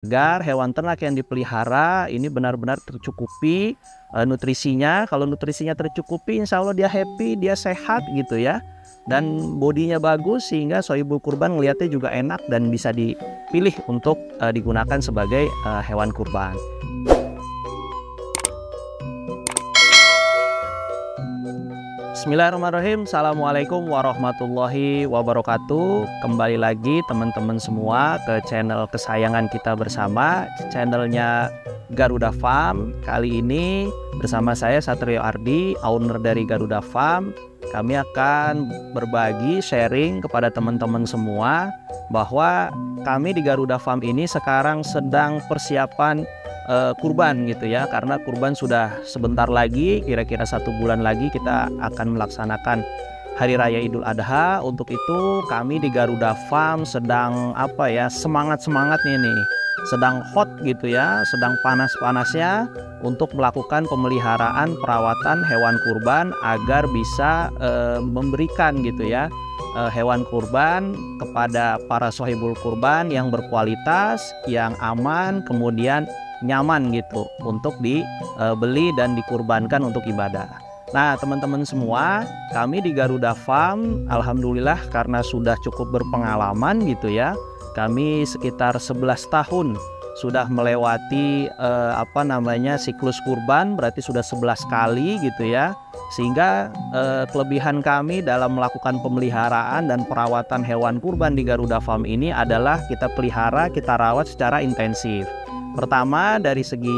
agar hewan ternak yang dipelihara ini benar-benar tercukupi nutrisinya. Kalau nutrisinya tercukupi, insya Allah dia happy, dia sehat gitu ya, dan bodinya bagus, sehingga sohibul kurban ngelihatnya juga enak dan bisa dipilih untuk digunakan sebagai hewan kurban. Bismillahirrahmanirrahim. Assalamualaikum warahmatullahi wabarakatuh. Kembali lagi teman-teman semua ke channel kesayangan kita bersama, channelnya Garuda Farm. Kali ini bersama saya Satrio Ardi, owner dari Garuda Farm. Kami akan berbagi sharing kepada teman-teman semua bahwa kami di Garuda Farm ini sekarang sedang persiapan kurban gitu ya, karena kurban sudah sebentar lagi, kira-kira 1 bulan lagi kita akan melaksanakan Hari Raya Idul Adha. Untuk itu kami di Garuda Farm sedang semangat-semangatnya nih, sedang hot gitu ya, sedang panas-panasnya untuk melakukan pemeliharaan perawatan hewan kurban agar bisa memberikan gitu ya hewan kurban kepada para sohibul kurban yang berkualitas, yang aman, kemudian nyaman gitu untuk dibeli dan dikurbankan untuk ibadah. Nah teman-teman semua, kami di Garuda Farm alhamdulillah karena sudah cukup berpengalaman gitu ya, kami sekitar 11 tahun sudah melewati siklus kurban, berarti sudah 11 kali gitu ya, sehingga kelebihan kami dalam melakukan pemeliharaan dan perawatan hewan kurban di Garuda Farm ini adalah kita pelihara, kita rawat secara intensif. Pertama dari segi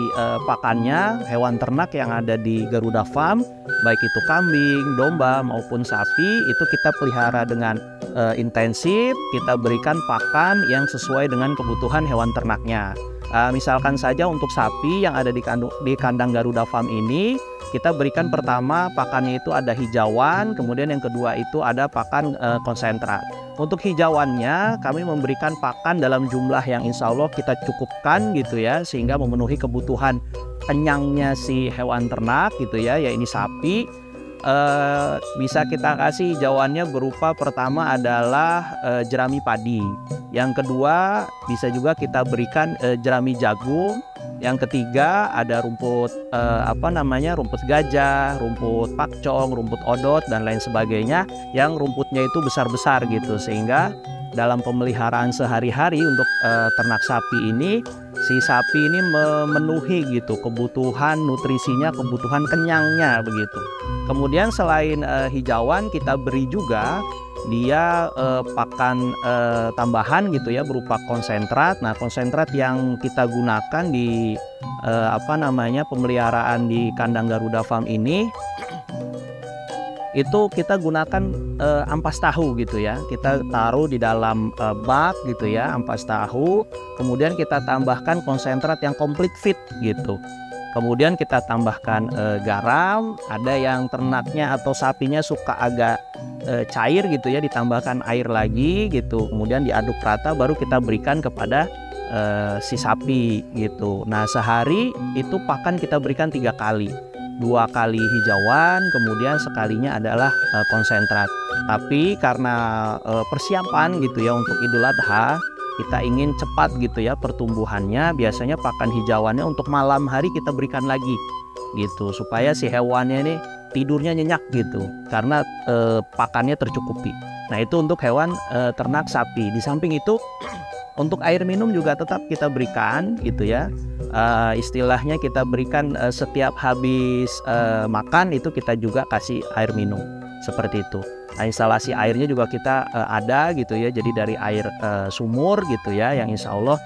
pakannya, hewan ternak yang ada di Garuda Farm, baik itu kambing, domba maupun sapi, itu kita pelihara dengan intensif. Kita berikan pakan yang sesuai dengan kebutuhan hewan ternaknya. Misalkan saja untuk sapi yang ada di kandang Garuda Farm ini, kita berikan pertama pakannya itu ada hijauan, kemudian yang kedua itu ada pakan konsentrat. Untuk hijauannya kami memberikan pakan dalam jumlah yang insya Allah kita cukupkan gitu ya, sehingga memenuhi kebutuhan kenyangnya si hewan ternak gitu ya, ini sapi. Bisa kita kasih hijauannya berupa pertama adalah jerami padi, yang kedua bisa juga kita berikan jerami jagung, yang ketiga ada rumput rumput gajah, rumput pakcong, rumput odot dan lain sebagainya, yang rumputnya itu besar-besar gitu, sehingga dalam pemeliharaan sehari-hari untuk ternak sapi ini, si sapi ini memenuhi gitu kebutuhan nutrisinya, kebutuhan kenyangnya begitu. Kemudian selain hijauan, kita beri juga dia pakan tambahan gitu ya, berupa konsentrat. Nah konsentrat yang kita gunakan di pemeliharaan di kandang Garuda Farm ini, itu kita gunakan ampas tahu gitu ya, kita taruh di dalam bak gitu ya, ampas tahu, kemudian kita tambahkan konsentrat yang komplit fit gitu, kemudian kita tambahkan garam. Ada yang ternaknya atau sapinya suka agak cair gitu ya, ditambahkan air lagi gitu, kemudian diaduk rata, baru kita berikan kepada si sapi gitu. Nah sehari itu pakan kita berikan 3 kali, 2 kali hijauan, kemudian sekalinya adalah konsentrat. Tapi karena persiapan gitu ya untuk Idul Adha, kita ingin cepat gitu ya pertumbuhannya, biasanya pakan hijauannya untuk malam hari kita berikan lagi gitu, supaya si hewannya ini tidurnya nyenyak gitu, karena pakannya tercukupi. Nah itu untuk hewan ternak sapi. Di samping itu untuk air minum juga tetap kita berikan gitu ya, istilahnya kita berikan setiap habis makan itu kita juga kasih air minum seperti itu. Nah, instalasi airnya juga kita ada gitu ya, jadi dari air sumur gitu ya, yang insya Allah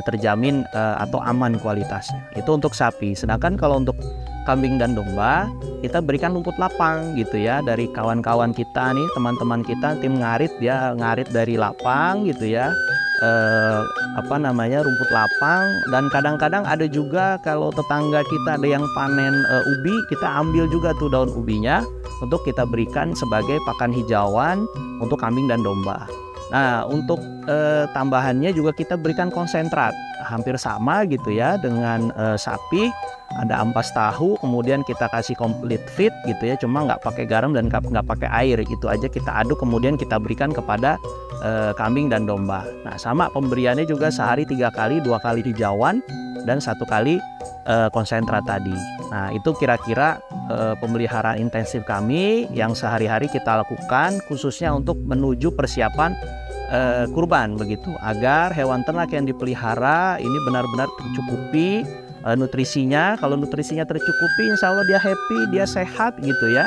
terjamin atau aman kualitasnya. Itu untuk sapi. Sedangkan kalau untuk kambing dan domba, kita berikan rumput lapang gitu ya, dari kawan-kawan kita nih, teman-teman kita tim ngarit, dia ngarit dari lapang gitu ya, rumput lapang. Dan kadang-kadang ada juga kalau tetangga kita ada yang panen ubi, kita ambil juga tuh daun ubinya untuk kita berikan sebagai pakan hijauan untuk kambing dan domba. Nah, untuk tambahannya juga kita berikan konsentrat hampir sama gitu ya dengan sapi. Ada ampas tahu, kemudian kita kasih complete feed gitu ya, cuma nggak pakai garam dan nggak pakai air, gitu aja kita aduk, kemudian kita berikan kepada kambing dan domba. Nah, sama pemberiannya juga sehari 3 kali, 2 kali hijauan dan 1 kali konsentrat tadi. Nah, itu kira-kira pemeliharaan intensif kami yang sehari-hari kita lakukan khususnya untuk menuju persiapan kurban begitu, agar hewan ternak yang dipelihara ini benar-benar tercukupi nutrisinya. Kalau nutrisinya tercukupi, insya Allah dia happy, dia sehat gitu ya,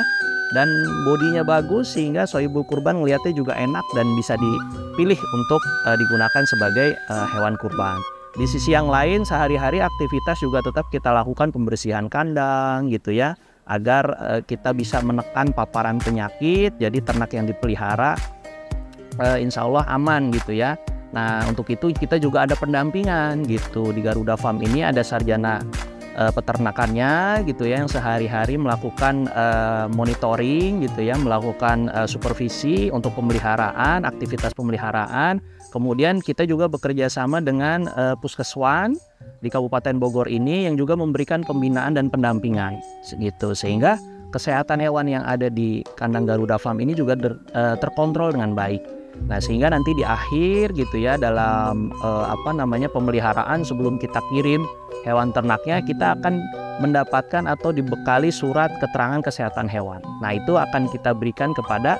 dan bodinya bagus sehingga sohibul kurban melihatnya juga enak dan bisa dipilih untuk digunakan sebagai hewan kurban. Di sisi yang lain, sehari-hari aktivitas juga tetap kita lakukan pembersihan kandang gitu ya, agar kita bisa menekan paparan penyakit, jadi ternak yang dipelihara insya Allah aman gitu ya. Nah, untuk itu kita juga ada pendampingan gitu. Di Garuda Farm ini ada sarjana peternakannya gitu ya, yang sehari-hari melakukan monitoring gitu ya, melakukan supervisi untuk pemeliharaan, aktivitas pemeliharaan. Kemudian kita juga bekerja sama dengan Puskeswan di Kabupaten Bogor ini yang juga memberikan pembinaan dan pendampingan gitu, sehingga kesehatan hewan yang ada di kandang Garuda Farm ini juga terkontrol dengan baik. Nah, sehingga nanti di akhir gitu ya, dalam pemeliharaan, sebelum kita kirim hewan ternaknya, kita akan mendapatkan atau dibekali surat keterangan kesehatan hewan. Nah, itu akan kita berikan kepada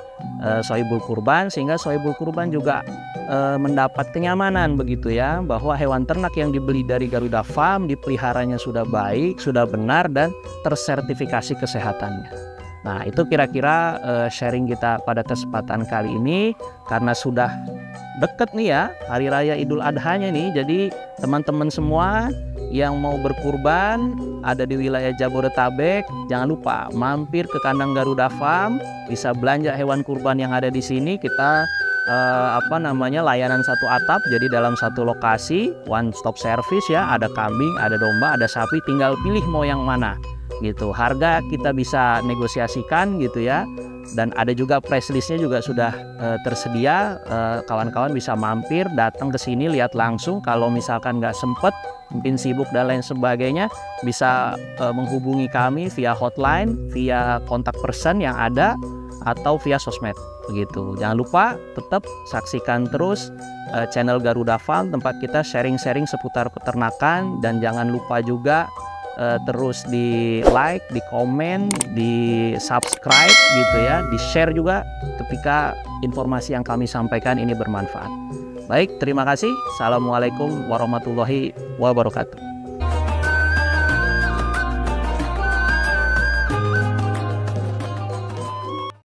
sohibul kurban, sehingga sohibul kurban juga mendapat kenyamanan begitu ya, bahwa hewan ternak yang dibeli dari Garuda Farm dipeliharanya sudah baik, sudah benar, dan tersertifikasi kesehatannya. Nah, itu kira-kira sharing kita pada kesempatan kali ini. Karena sudah deket nih ya Hari Raya Idul Adhanya nih, jadi teman-teman semua yang mau berkurban ada di wilayah Jabodetabek, jangan lupa mampir ke kandang Garuda Farm, bisa belanja hewan kurban yang ada di sini. Kita layanan satu atap, jadi dalam satu lokasi, one stop service ya, ada kambing, ada domba, ada sapi, tinggal pilih mau yang mana gitu. Harga kita bisa negosiasikan gitu ya, dan ada juga price listnya juga sudah tersedia. Kawan-kawan bisa mampir, datang ke sini, lihat langsung. Kalau misalkan nggak sempet, mungkin sibuk dan lain sebagainya, bisa menghubungi kami via hotline, via kontak person yang ada, atau via sosmed begitu. Jangan lupa tetap saksikan terus channel Garuda Farm, tempat kita sharing-sharing seputar peternakan. Dan jangan lupa juga terus di like, di komen, di subscribe gitu ya, di share juga ketika informasi yang kami sampaikan ini bermanfaat. Baik, terima kasih. Assalamualaikum warahmatullahi wabarakatuh.